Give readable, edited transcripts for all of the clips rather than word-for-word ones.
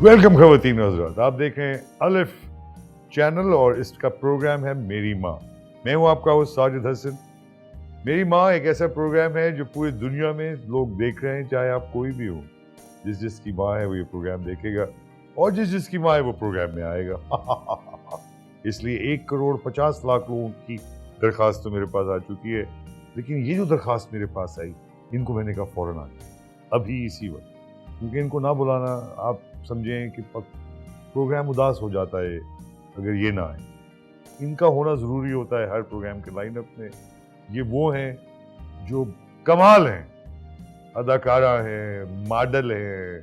Welcome खवातीन हज़रात, आप देखें अलिफ चैनल और इसका प्रोग्राम है मेरी माँ। मैं हूँ आपका होस्ट साजिद हसन। मेरी माँ एक ऐसा प्रोग्राम है जो पूरी दुनिया में लोग देख रहे हैं, चाहे आप कोई भी हो। जिसकी माँ है वो ये प्रोग्राम देखेगा और जिसकी माँ है वो प्रोग्राम में आएगा। इसलिए 1,50,00,000 लोगों की दरख्वास्त तो मेरे पास आ चुकी है, लेकिन ये जो दरख्वास्त मेरे पास आई, इनको मैंने कहा फ़ौरन आ जाए अभी इसी वक्त, क्योंकि इनको ना बुलाना आप समझें कि प्रोग्राम उदास हो जाता है अगर ये ना आए। इनका होना ज़रूरी होता है हर प्रोग्राम के लाइनअप में। ये वो हैं जो कमाल हैं, अदाकारा हैं, मॉडल हैं,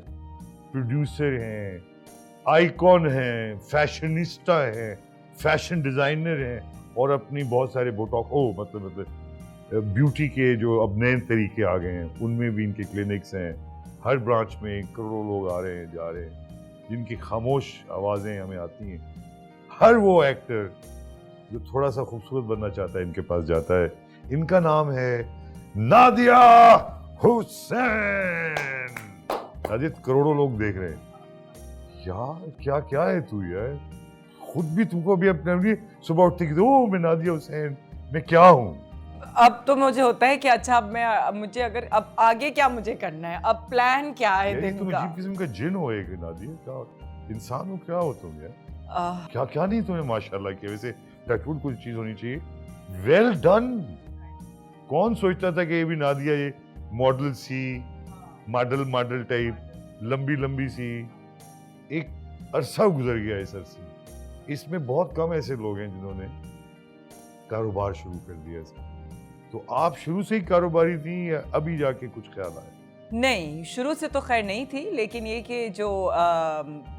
प्रोड्यूसर हैं, आइकॉन हैं, फैशनिस्टा हैं, फैशन डिज़ाइनर हैं और अपनी बहुत सारे मतलब ब्यूटी के जो अब नए तरीके आ गए हैं उनमें भी इनके क्लिनिक्स हैं। हर ब्रांच में करोड़ों लोग आ रहे हैं, जा रहे हैं, जिनकी खामोश आवाज़ें हमें आती हैं। हर वो एक्टर जो थोड़ा सा खूबसूरत बनना चाहता है इनके पास जाता है। इनका नाम है नादिया हुसैन। नादिया, करोड़ों लोग देख रहे हैं यार, क्या क्या है तू यार, खुद भी तुमको भी अपने सुबह उठते कि ओ मैं नादिया हुसैन, मैं क्या हूँ। अब तो मुझे होता है कि अच्छा अब मुझे अगर अब आगे क्या मुझे करना है, अब प्लान क्या है दिन तुम का। अजीब किस्म का जिन हो एक नादिया, क्या इंसान हो, क्या हो तुम यार, क्या क्या नहीं तुम्हें माशाल्लाह की वैसे टचवुड कुछ चीज होनी चाहिए। Well done. कौन सोचता था कि ये भी नादिया ये मॉडल सी, मॉडल टाइप लंबी लंबी सी, एक अरसा गुजर गया इस अरसे। इसमें बहुत कम ऐसे लोग हैं जिन्होंने कारोबार शुरू कर दिया ऐसा। तो आप शुरू से ही कारोबारी थी या अभी जाके कुछ ख्याल आया? नहीं, शुरू से तो खैर नहीं थी, लेकिन ये कि जो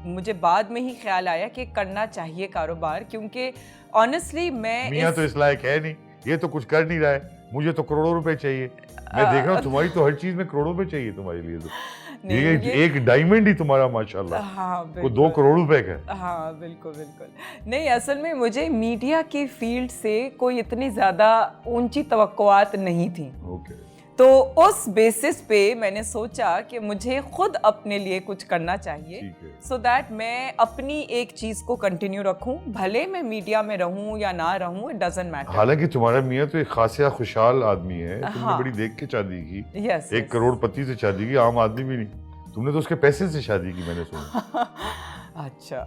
मुझे बाद में ही ख्याल आया कि करना चाहिए कारोबार, क्योंकि ऑनेस्टली मैं मियाँ तो इस लायक है नहीं, ये तो कुछ कर नहीं रहा है, मुझे तो करोड़ों रुपए चाहिए। मैं देख रहा हूँ तुम्हारी तो हर चीज में करोड़ों रुपए चाहिए तुम्हारे लिए तो। ये एक डायमंड ही तुम्हारा माशाल्लाह, हाँ, वो 2 करोड़ रुपए का। हाँ बिल्कुल बिल्कुल। नहीं, असल में मुझे मीडिया की फील्ड से कोई इतनी ज़्यादा ऊंची तवक्कुआत नहीं थी। ओके। तो उस बेसिस पे मैंने सोचा कि मुझे खुद अपने लिए कुछ करना चाहिए, सो दैट मैं अपनी एक चीज़ को कंटिन्यू रखूं, भले मैं मीडिया में रहूं या ना रहूं, इट डजंट मैटर। हालांकि तुम्हारा मियाँ तो एक खासिया खुशहाल आदमी है, तुमने हाँ। बड़ी देख के शादी की। यस, 1 करोड़पति से शादी की, आम आदमी भी नहीं। तुमने तो उसके पैसे से शादी की, मैंने सुना। अच्छा।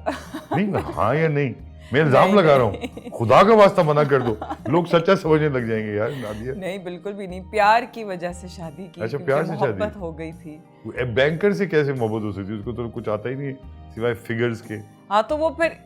नहीं, हाँ या नहीं, मैं इल्जाम लगा रहा हूँ, खुदा का वास्ता मना कर दो, लोग सच्चा समझने लग जाएंगे यार नादिया। नहीं, बिल्कुल भी नहीं, प्यार की वजह से शादी की। अच्छा, प्यार से शादी? मोहब्बत हो गई थी। बैंकर से कैसे मोहब्बत हो सकती है, उसको तो कुछ आता ही नहीं सिवाय फिगर्स के। हाँ, तो वो फिर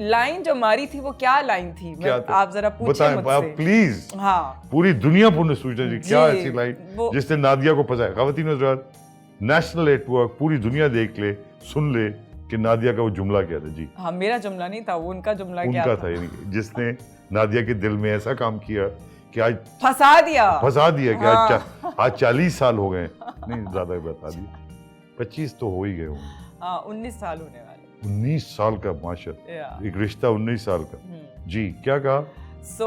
लाइन जो मारी थी वो क्या लाइन थी, आप जरा पूछिए मुझसे प्लीज। हाँ, पूरी पूरी दुनिया पूर्ण सूचना जी, क्या ऐसी लाइन जिसने नादिया को फंसाया। ख़वातीन हज़रात, नेशनल नेटवर्क पूरी दुनिया देख ले, सुन ले कि नादिया का वो जुमला क्या था जी। हाँ, मेरा जुमला नहीं था, वो उनका जुमला क्या था, यानी जिसने नादिया के दिल में ऐसा काम किया कि आज फंसा दिया कि आज 40 साल हो गए, नहीं ज़्यादा बता दिया, 25 तो हो ही गए होंगे। हाँ, 19 साल होने वाले। 19 साल का माशाअल्लाह, एक रिश्ता 19 साल का। जी, क्या कहा? So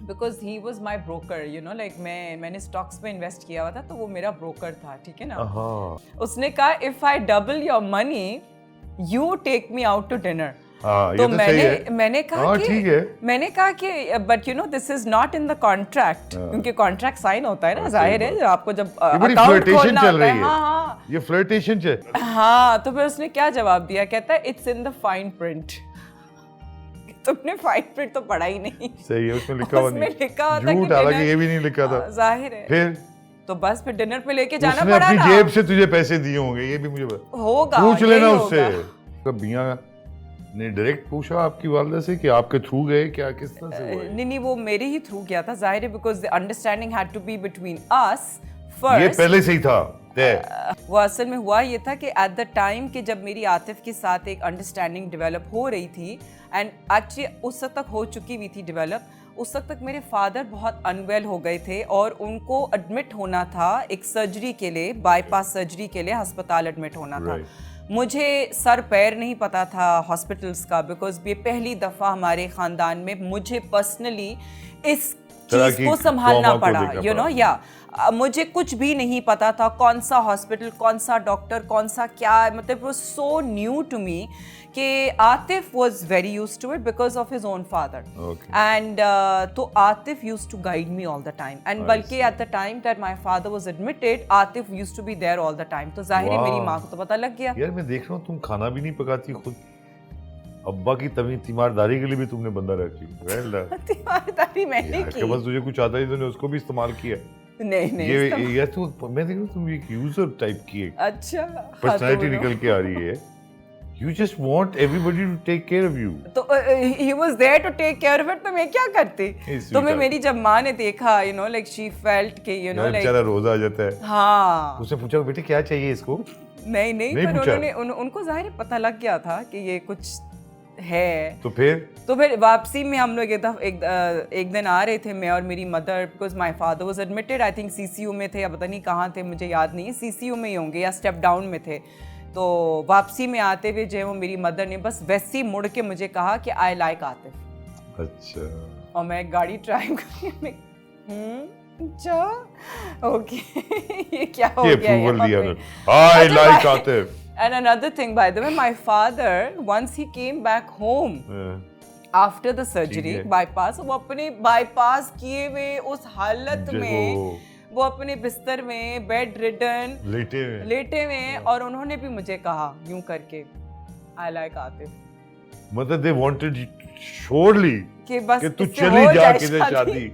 because he was my broker, you know, like मैंने स्टॉक्स में इन्वेस्ट किया हुआ था, तो वो मेरा ब्रोकर था, ठीक है ना। उसने कहा if I double your money you take me out to dinner. तो मैंने कहा कि but you know this is not in the contract, क्योंकि कॉन्ट्रैक्ट साइन होता है ना, जाहिर है आपको जब अकाउंट खोलना होता है। हाँ, ये फ्लर्टेशन चल। हाँ, तो फिर उसने क्या जवाब दिया, कहता है it's in the fine print. तुमने फाइन प्रिंट तो पढ़ा ही नहीं। सही है, उसमें लिखा हुआ नहीं, लिखा होता झूठ, हालांकि ये भी नहीं लिखा था, जाहिर है। फिर तो बस फिर डिनर पे लेके जाना उसने पड़ा अपनी ना। जेब से तुझे पैसे दिए होंगे, ये भी मुझे होगा, पूछ लेना उससे। मियां ने डायरेक्ट पूछा आपकी वालिदा से कि आपके थ्रू गए, क्या किस तरह से हुआ? नहीं, वो मेरे ही थ्रू गया था, जाहिर है, because the understanding had to be between us first. ये पहले से ही था तय। वो असल में हुआ ये था कि एट द टाइम कि जब मेरी आतिफ के साथ एक अंडरस्टैंडिंग डेवलप हो रही थी, एंड एक्चुअली उस वक्त तक हो चुकी हुई थी डेवलप, उस वक्त तक मेरे फादर बहुत अनवेल हो गए थे और उनको एडमिट होना था एक सर्जरी के लिए, बाईपास सर्जरी के लिए अस्पताल एडमिट होना था। मुझे सर पैर नहीं पता था हॉस्पिटल्स का, बिकॉज ये पहली दफ़ा हमारे ख़ानदान में मुझे पर्सनली इस तरह चीज की को संभालना trauma को पड़ा, देखना यू नो, पड़ा। या मुझे कुछ भी नहीं पता था कौन सा हॉस्पिटल, कौन सा डॉक्टर, कौन सा क्या, मतलब वो सो न्यू टू मी कि Atif was very used to it because of his own father. Okay. And तो Atif used to guide me all the time. And I बल्कि see. at the time that my father was admitted, Atif used to be there all the time. तो जाहिर है मेरी Wow. माँ को तो पता लग गया. यार मैं देख रहा हूँ तुम खाना भी नहीं पकाती खुद, अब्बा की तीमारदारी के लिए भी तुमने बंदा रख लिया। Well done. तीमारदारी मैंने यार की. के बस तुझे कुछ आता ही तूने उसको भी इस्तेमाल किया। नहीं ये तो मैं देख रहा हूँ तुम एक यूजर टाइप की एक अच्छा, हाँ, पर्सनालिटी तो निकल के आ रही है। You just want everybody to take care of you. तो he was there to take care of it, तो मैं क्या करती? तो मैं मेरी जब माँ ने देखा, you know, like she felt कि you know, like बेचारा रोजा आ जाता है। हाँ, उसने पूछा बेटे क्या चाहिए इसको? नहीं नहीं पर पूछा। उनको जाहिर है पता लग गया था कि ये कुछ है। तो फिर वापसी में हम लोग एक दिन आ रहे थे, मैं और मेरी mother, because my father was admitted, I think CCU में थे या पता नहीं कहाँ थे, मुझे याद नहीं है, CCU में ही होंगे या स्टेप डाउन में थे। तो वापसी में आते हुए जो है वो मेरी मदर ने बस वैसे ही मुड़ के मुझे कहा कि आई लाइक आतिफ। अच्छा। और मैं गाड़ी ड्राइव कर अच्छा ओके ये क्या हो ये गया अप्रूवल दिया यहाँ पे? ना। आई अच्छा, like Atif. And another thing, by the way, my father, once he came back home after the surgery, bypass, वो अपने bypass किए हुए उस हालत में, वो अपने बिस्तर में बेड रिडन लेटे हुए, और उन्होंने भी मुझे कहा यूं करके I like आतिफ। मतलब they wanted surely कि बस कि तू इससे चली हो जा जाए किधर शादी।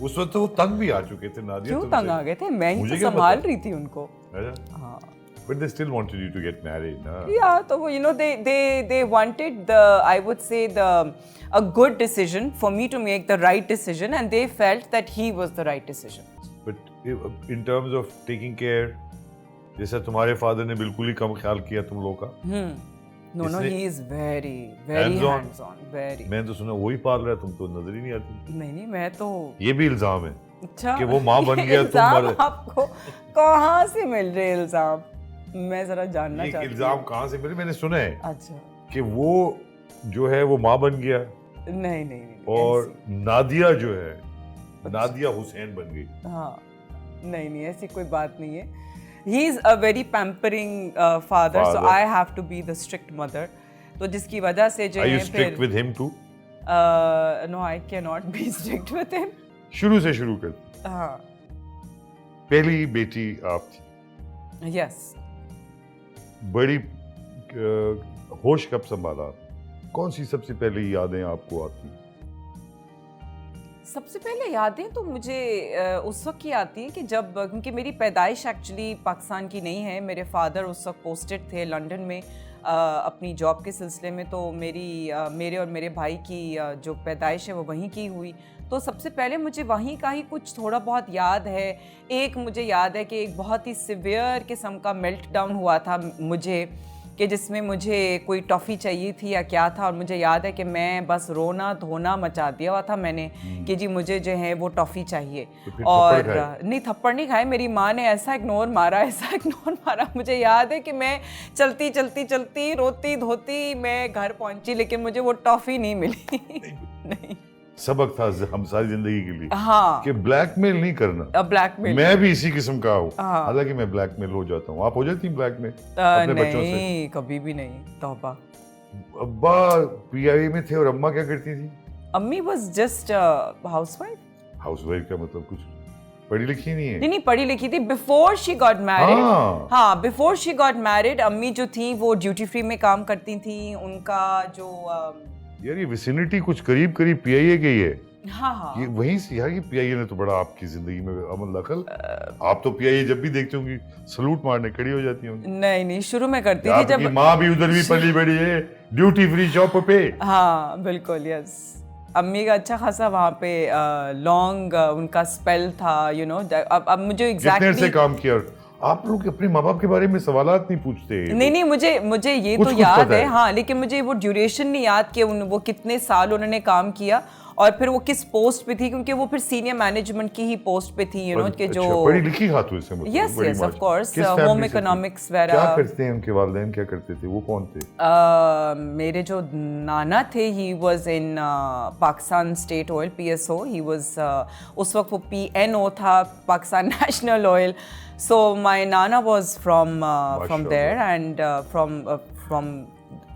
उस वक्त तो वो तंग भी आ चुके थे नादिया। क्यों तंग आ गए थे? मैं ही मुझे तो क्या संभाल पता? रही थी उनको। अच्छा। हाँ। But they still wanted you to get married, na? Yeah, so you know they wanted the, I would say, a good decision for me to make the right decision, and they felt that he was the right decision. But in terms of taking care, जैसा तुम्हारे father ने बिल्कुल ही कम ख्याल किया तुम लोग का। No, he is very hands on, very. मैं तो सुना वही पाल रहा है, तुम तो नजर ही नहीं आती। नहीं, मैं तो ये भी इल्जाम है। अच्छा कि वो माँ बन गया तुम मर। आपको कहाँ से मिल रहे इल्जाम? मैं जरा जानना चाहती हूँ। इल्जाम कहाँ से मिले? मैंने सुना है अच्छा कि वो जो है वो माँ बन गया। नहीं और नादिया जो है, नादिया हुसैन बन गई। हाँ, नहीं ऐसी कोई बात नहीं है। He is a very pampering father, so I have to be the strict mother. तो जिसकी वजह से जो है Are you strict with him too? No, I cannot be strict with him. शुरू से शुरू कर। हाँ। पहली बेटी आप थी। Yes. बड़ी होश कब संभाला? कौन सी सबसे पहली यादें आपको आती? सबसे पहले यादें तो मुझे उस वक्त की आती हैं कि जब, क्योंकि मेरी पैदाइश एक्चुअली पाकिस्तान की नहीं है, मेरे फादर उस वक्त पोस्टेड थे लंदन में अपनी जॉब के सिलसिले में, तो मेरे और मेरे भाई की जो पैदाइश है वो वहीं की हुई। तो सबसे पहले मुझे वहीं का ही कुछ थोड़ा बहुत याद है। एक मुझे याद है कि एक बहुत ही सिवियर किस्म का मेल्ट डाउन हुआ था मुझे, कि जिसमें मुझे कोई टॉफ़ी चाहिए थी या क्या था, और मुझे याद है कि मैं बस रोना धोना मचा दिया हुआ था मैंने कि जी मुझे जो है वो टॉफ़ी चाहिए। तो और नहीं, थप्पड़ नहीं खाए, मेरी माँ ने ऐसा इग्नोर मारा मुझे याद है कि मैं चलती रोती धोती मैं घर पहुंची, लेकिन मुझे वो टॉफ़ी नहीं मिली। नहीं, सबक था हम सारी जिंदगी के लिए। हाँ, कि ब्लैकमेल नहीं करना। ब्लैकमेल मैं भी इसी किस्म का हूँ। हाँ। हालांकि मैं ब्लैकमेल हो जाता हूँ। आप हो जाती हैं ब्लैकमेल अपने बच्चों से? नहीं, कभी भी नहीं, तौबा। अब्बा पीआईए में थे और अम्मा क्या करती थी? अम्मी वाज जस्ट हाउसवाइफ। हाउसवाइफ का मतलब कुछ पढ़ी लिखी नहीं है? नहीं पढ़ी लिखी थी। बिफोर शी गॉट मैरिड, हाँ, बिफोर शी गॉट मैरिड अम्मी जो थी वो ड्यूटी फ्री में काम करती थी। उनका जो यार ये विसिनिटी कुछ करीब पीआईए की है। हाँ, ये वहीं से यार, ये पीआईए ने तो बड़ा आपकी जिंदगी में अमल दखल। आप तो पीआईए जब भी देखते होंगी सलूट मारने खड़ी हो जाती होंगी। नहीं, शुरू में करती थी जब माँ भी उधर भी पली बड़ी है ड्यूटी फ्री जॉब पे। हाँ बिल्कुल, यस। अम्मी का अच्छा खासा वहाँ पे लॉन्ग उनका स्पेल था, यू नो। अब मुझे एग्जैक्टली से काम किया। आप लोग अपने माँ बाप के बारे में सवालात नहीं पूछते? नहीं, मुझे ये तो याद है, हाँ, लेकिन मुझे वो ड्यूरेशन नहीं याद कि वो कितने साल उन्होंने काम किया और फिर वो किस पोस्ट पे थी, क्योंकि वो फिर सीनियर मैनेजमेंट की ही पोस्ट पे थी, कि जो पढ़ी लिखी खातून से मतलब यस यस ऑफ कोर्स किस family होम से थी? इकोनॉमिक्स क्या वगैरह। करते हैं उनके वालिदैन, क्या करते थे, वो कौन थे? मेरे जो नाना थे, he was in Pakistan state oil PSO, he was उस वक्त वो PNO था, Pakistan national oil. So my नाना was from there and from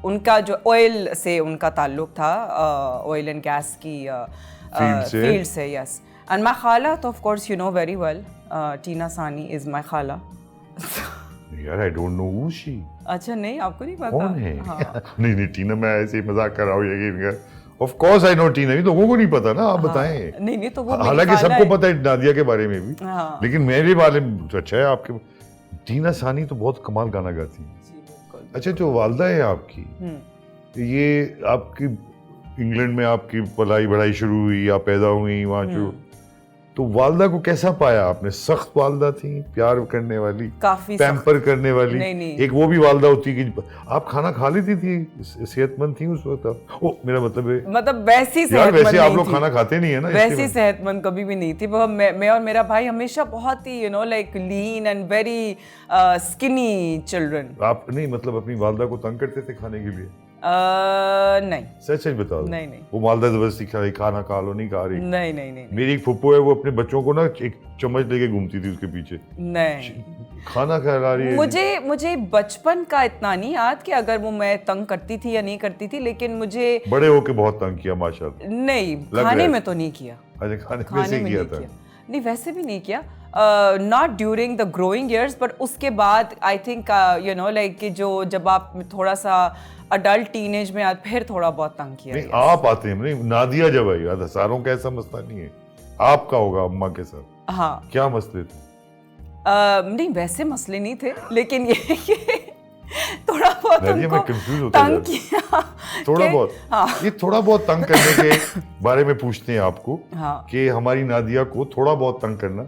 उनका जो ऑयल से उनका ताल्लुक था, ऑयल एंड गैस की फील्ड से, यस। एंड माय खाला, तो of course you know very well, Tina Sani is my खाला। यार I don't know who she. अच्छा, नहीं आपको नहीं पता? कौन है? हाँ। नहीं टीना, मैं ऐसे ही मजाक कर रहा हूँ, यकीन। ऑफ कोर्स आई नो टीना, लोगों को नहीं पता ना, आप बताएं। नहीं तो वो हालांकि सबको पता है नादिया के बारे में भी, हाँ। लेकिन मेरे बारे में तो अच्छा है आपके। टीना सानी तो बहुत कमाल गाना गाती है। अच्छा, जो वालदा है आपकी, ये आपकी इंग्लैंड में आपकी पढ़ाई बढ़ाई शुरू हुई, आप पैदा हुई वहाँ शुरू, तो वालदा को कैसा पाया आपने? सख्त वालदा थी, प्यार करने वाली, काफी पैम्पर करने वाली? नहीं। एक वो भी वालदा होती कि आप खाना खा लेती थी, सेहतमंद थी उस वक्त? ओ मेरा मतलब है, मतलब वैसी यार सेहतमंद वैसे आप नहीं लोग थी। खाना खाते नहीं है ना, वैसी सेहतमंद कभी भी नहीं थी। मैं और मेरा भाई हमेशा बहुत ही like lean and very skinny children. आप नहीं मतलब अपनी वालदा को तंग करते थे खाने के लिए? नहीं सच बता दो। नहीं। वो वालदा जबरदस्ती खा रही, खाना खा लो, नहीं खा रही? नहीं। मेरी एक फुप्पो है, वो अपने बच्चों को ना एक चम्मच लेके घूमती थी उसके पीछे। नहीं, खाना खा रही है। मुझे बचपन का इतना नहीं याद कि अगर वो मैं तंग करती थी या नहीं करती थी, लेकिन मुझे बड़े होके बहुत तंग किया माशाल्लाह। नहीं, खाने में तो नहीं किया। अच्छा, खाने में किया था? नहीं, वैसे भी नहीं किया। Not during the growing years, but उसके बाद आई थिंक लाइक कि जो जब आप थोड़ा सा अडल्ट टीनेज में आते, फिर थोड़ा बहुत तंग किया। नहीं, आप आते हैं नहीं, नादिया जब आई, सारों का ऐसा मसला नहीं है, आपका होगा अम्मा के साथ। हाँ। क्या मसले थे? नहीं, वैसे मसले नहीं थे, लेकिन ये कि थोड़ा बहुत उनको तंग किया। थोड़ा बहुत, हाँ। ये थोड़ा बहुत तंग करने के बारे में पूछते हैं आपको, हाँ। कि हमारी नादिया को थोड़ा बहुत तंग करना,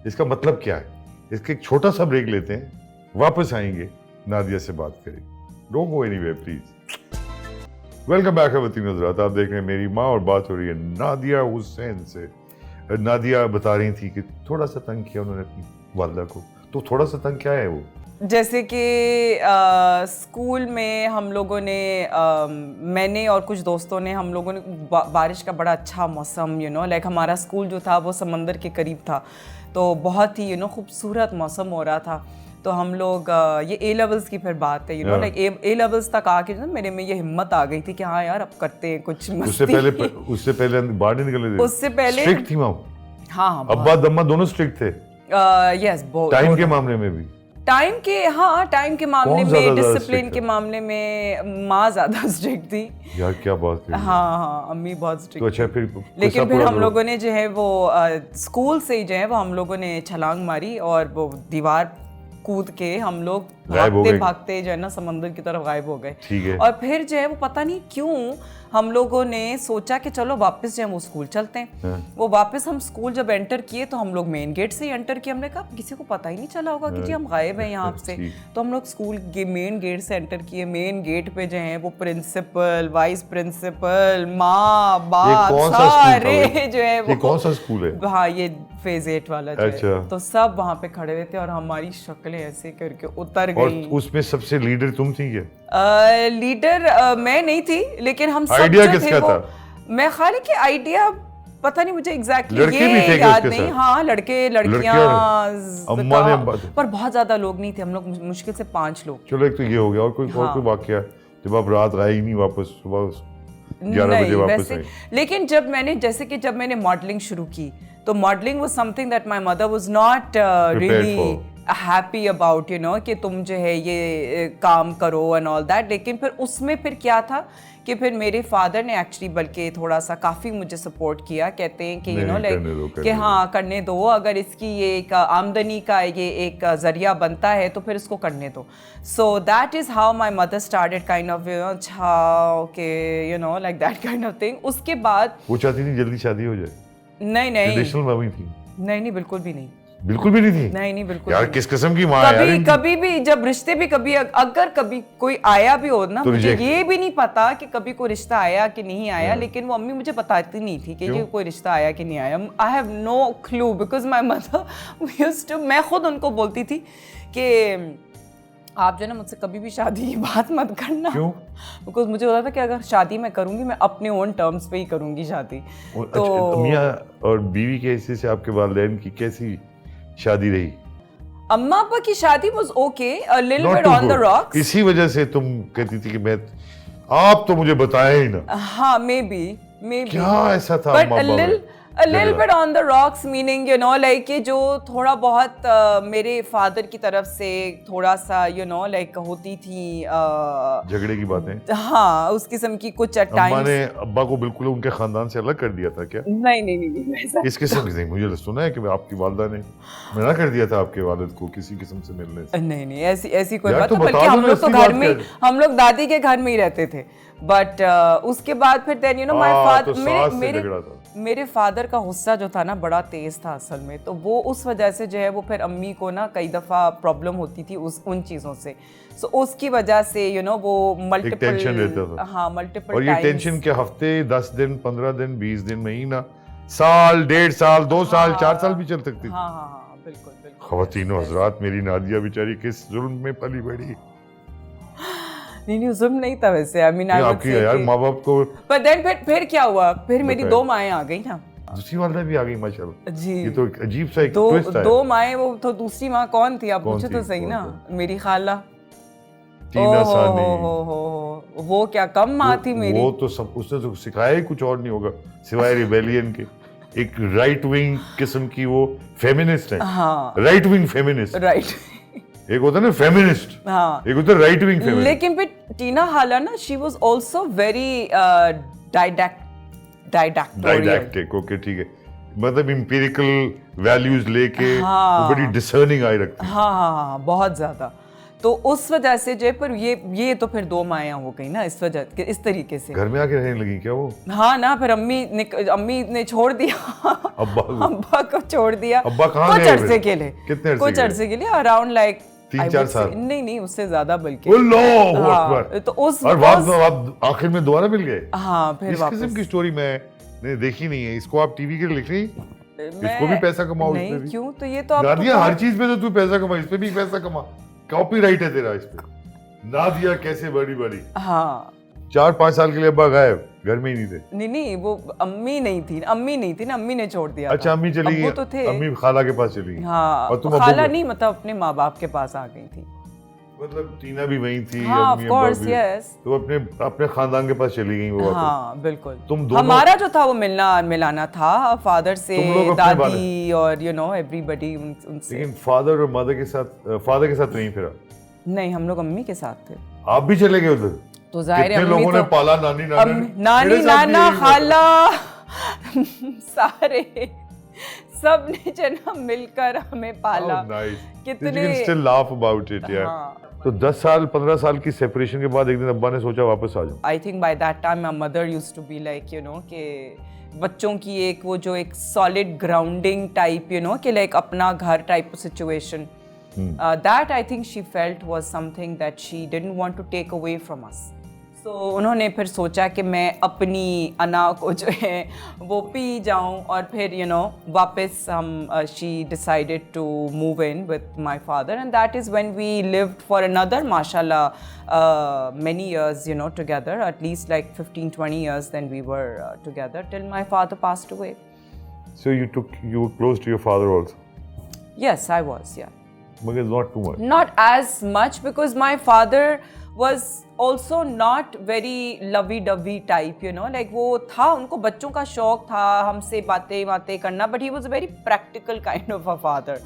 इसका मतलब क्या है? इसके एक छोटा सा ब्रेक लेते हैं, वापस आएंगे, नादिया से बात करेंगे। Don't go anywhere please. Welcome back खवातीन हज़रात, आप देख रहे हैं मेरी माँ और बात हो रही है नादिया हुसैन से। नादिया बता रही थी कि थोड़ा सा तंग किया उन्होंने अपनी वालदा को, तो थोड़ा सा तंग क्या है वो? जैसे कि स्कूल में हम लोगों ने मैंने और कुछ दोस्तों ने, हम लोगों ने बारिश का बड़ा अच्छा मौसम, लाइक हमारा स्कूल जो था वो समंदर के करीब था, तो बहुत ही खूबसूरत मौसम हो रहा था। तो हम लोग ये A लेवल्स की फिर बात है, लाइक A लेवल्स तक आके मेरे में ये हिम्मत आ गई थी कि हाँ यार अब करते हैं कुछ मस्ती। उससे पहले बाहर नहीं निकले थे? उससे पहले स्ट्रिक्ट थी माँ? हाँ, अब्बा दम्मा दोनों स्ट्रिक्ट थे? यस, टाइम के मामले में भी? टाइम के मामले में, डिसिप्लिन के मामले में माँ ज्यादा स्ट्रिक्ट थी। यार क्या बात कर रही है। हाँ, अम्मी बहुत स्ट्रिक्ट। तो अच्छा, फिर लेकिन फिर हम लोगों ने जो है वो स्कूल से ही जो है वो हम लोगों ने छलांग मारी और वो दीवार कूद के हम लोग भागते जो है ना समंदर की तरफ गायब हो गए। ठीक है। और फिर जो है वो पता नहीं क्यों हम लोगों ने सोचा कि चलो वापस जो है वो स्कूल चलते हैं। वो वापस हम स्कूल जब एंटर किए तो हम लोग मेन गेट से ही एंटर किए। हमने कहा किसी को पता ही नहीं चला होगा कि जी हम गायब हैं यहाँ से। तो हम लोग स्कूल के मेन गेट से एंटर किए। मेन गेट पे जो है वो प्रिंसिपल, वाइस प्रिंसिपल, माँ बाप सारे जो है वो। कौन सा स्कूल है? हाँ, ये फेज 8 वाला जो है। तो सब वहाँ पे खड़े हुए थे और हमारी शक्लें ऐसे करके उतर गई। और उसमें सबसे लीडर तुम थी क्या? लीडर मैं नहीं थी, लेकिन हम सब आइडिया जो किसका थे था? मैं खाली के आइडिया पता नहीं मुझे एग्जैक्टली लड़के भी थे याद नहीं। हाँ, लड़के लड़कियां अम्मा ने पर बहुत ज्यादा लोग नहीं थे। हम लोग मुश्किल से 5 लोग। चलो, एक तो ये हो गया। और कोई वाकया जब आप रात आए ही नहीं वापस, सुबह 11 बजे वापस आए? लेकिन जब मैंने मॉडलिंग शुरू की तो modelling was something that my mother was not really happy about, कि तुम जो है ये काम करो एंड ऑल दैट। लेकिन फिर उसमें फिर क्या था कि फिर मेरे फादर ने एक्चुअली बल्कि थोड़ा सा काफ़ी मुझे सपोर्ट किया। कहते हैं कि लाइक कि हाँ करने दो, अगर इसकी ये एक आमदनी का ये एक जरिया बनता है तो फिर इसको करने दो। So that is how my mother started kind of अच्छा okay like that kind of thing. उसके बाद वो चाहती थी जल्दी शादी हो जाए? नहीं ट्रेडिशनल मम्मी थी? नहीं, बिल्कुल भी नहीं। बिल्कुल भी नहीं थी? नहीं बिल्कुल यार नहीं। किस किस्म की माँ है यार इनकी? कभी भी जब रिश्ते भी कभी अगर कभी कोई आया भी हो ना, तो मुझे reject। ये भी नहीं पता कि कभी कोई रिश्ता आया कि नहीं आया, लेकिन वो अम्मी मुझे बताती नहीं थी कि ये कोई रिश्ता आया कि नहीं आया। I have no clue because my mother used to, मैं खुद उनको बोलती थी कि आप जो है ना मुझसे कभी भी शादी की बात मत करना। क्यों? बिकॉज मुझे होता था कि अगर शादी मैं करूंगी मैं अपने ओन टर्म्स पे ही करूंगी शादी। तो मियाँ और बीवी के हिस्से से आपके वालिदैन की कैसी शादी रही? अम्मा अब्बा की शादी was okay, a little Not bit too on the good। Rocks. इसी वजह से तुम कहती थी कि मैं, आप तो मुझे बताया ही ना। हाँ मे बी क्या ऐसा था बट अम्मा a अब्बा में? little bit on the rocks meaning you know like कि जो थोड़ा बहुत मेरे फादर की तरफ से थोड़ा सा you know like होती थी झगड़े की बातें? हाँ उस किस्म की कुछ at अम्मा times। ने अब्बा को बिल्कुल उनके खानदान से अलग कर दिया था क्या? नहीं वैसा इस किस्म की नहीं, मुझे सुना है कि आपकी वालदा ने मना कर दिया था आपके वालिद को किसी किस्म से मिलने से। नहीं ऐसी कोई यार बात तो नहीं, बल्कि बता दो हम ना, लोग तो असली घर बात में क्या हम लोग दादी के घर में ही रहते थे। बट उसके बाद फिर देन यू नो माय तो फादर सास से झगड़ा था। मेरे फादर का गुस्सा जो था ना बड़ा तेज था असल में, तो वो उस वजह से जो है वो फिर अम्मी को ना कई दफ़ा प्रॉब्लम होती थी उन चीज़ों से। सो उसकी वजह से यू नो वो मल्टीपल टेंशन रहता था। हाँ मल्टीपल और ये टेंशन के हफ्ते, 10 दिन, 15 दिन, 20 दिन, महीना, साल, 1.5 साल, 2 साल, 4 साल भी चल सकती थी। हाँ बिल्कुल ख़वातीनो हज़रात, मेरी नादिया बेचारी किस जुल्म में पली बड़ी। नहीं जुल्म नहीं था वैसे, आई मीन आई वुड आपकी यार माँ बाप को। पर देन फिर क्या हुआ, फिर मेरी 2 माएँ आ गई ना। दूसरी वालदा भी आ गई माशाल्लाह। जी ये तो अजीब सा एक ट्विस्ट है। 2 माएँ, वो तो दूसरी माँ कौन थी आप कौन पूछो थी? तो सही कौन ना, थी? मेरी खाला। टीना सानी। हो वो क्या कम माँ थी मेरी। वो तो सब, उसने तो सिखाया ही कुछ और नहीं होगा सिवाय रिबेलियन के। एक राइट विंग किस्म की वो फेमिनिस्ट है। हाँ राइट विंग फेमिनिस्ट। राइट एक होता है ना फेमिनिस्ट, हाँ एक होता है राइट विंग फेमिनिस्ट। लेकिन फिर टीना खाला ना she was also very didactic. Okay ठीक है, मतलब इंपीरिकल वैल्यूज लेके हाँ। वो बड़ी डिसर्निंग आई रखती है। हाँ बहुत ज्यादा। तो उस वजह से जो है, पर ये तो फिर 2 मायाँ हो गई ना इस वजह के, इस तरीके से। घर में आके रहने लगी क्या वो? हाँ ना, फिर अम्मी ने छोड़ दिया अब्बा को छोड़ दिया। अब्बा कहाँ कुछ गए अरसे फिर? के लिए, कितने कुछ अरसे के लिए अराउंड लाइक 3-4 साल? नहीं उससे ज्यादा बल्कि। अल्लाहू हाँ, अकबर। तो उस और आप आखिर में दोबारा मिल गए? हाँ फिर इस किस्म की वापस। स्टोरी मैंने देखी नहीं है। इसको आप टीवी के लिए लिख रही, इसको भी पैसा कमाओ। नहीं इसमें भी क्यों, तो ये तो आप नादिया हर चीज में तो तू पैसा कमा, इस पे भी पैसा कमा, कॉपीराइट है तेरा इस पे। नादिया कैसे बड़ी हाँ 4-5 साल के लिए अब्बा गायब, घर में ही नहीं थे। नहीं वो अम्मी नहीं थी ना, अम्मी ने छोड़ दिया अच्छा था। अम्मी चली अब्बू गई, तो थे। अम्मी खाला के पास चली गई। हाँ और तुम अब्बू खाला के- नहीं, मतलब अपने माँ बाप के पास आ गई थी। मतलब टीना भी वहीं थी, हाँ ऑफ अम्मी कोर्स अब्बा भी। यस। तो अपने खानदान के पास चली गई वो वापस। हाँ बिल्कुल। तुम दोनों- हमारा जो था वो मिलाना था फादर से, तुम लोग अपने दादी और यू नो एवरीबडी उनसे। लेकिन फादर और मदर के साथ नहीं फिरा? नहीं हम लोग अम्मी के साथ थे। आप भी चले गए उधर? तो जाहिर है कितने अम्मी लोगों ने तो पाला? नानी नानी नाना खाला सारे सब ने जना मिलकर हमें पाला। कितने स्टिल लाफ अबाउट इट यार। हाँ। तो 10 साल 15 साल की सेपरेशन के बाद एक दिन अब्बा ने सोचा वापस आ जाओ। I think by that time my mother used to be like you know कि बच्चों की एक वो जो एक solid grounding type you know कि लाइक अपना घर type situation, that I think she felt was something that she didn't want to take away from us. So उन्होंने फिर सोचा कि मैं अपनी अना को जो है वो पी जाऊं, और फिर यू नो वापस हम she decided to move in with my father, and that is when we lived for another माशाल्लाह many years you know together, at least like 15-20 years then we were together till my father passed away. So you were close to your father also? Yes, I was, yeah. But not too much. Not as much because my father was also not very lovey-dovey type, you know, like वो था, उनको बच्चों का शौक था हमसे बातें करना, but he was a very practical kind of a father,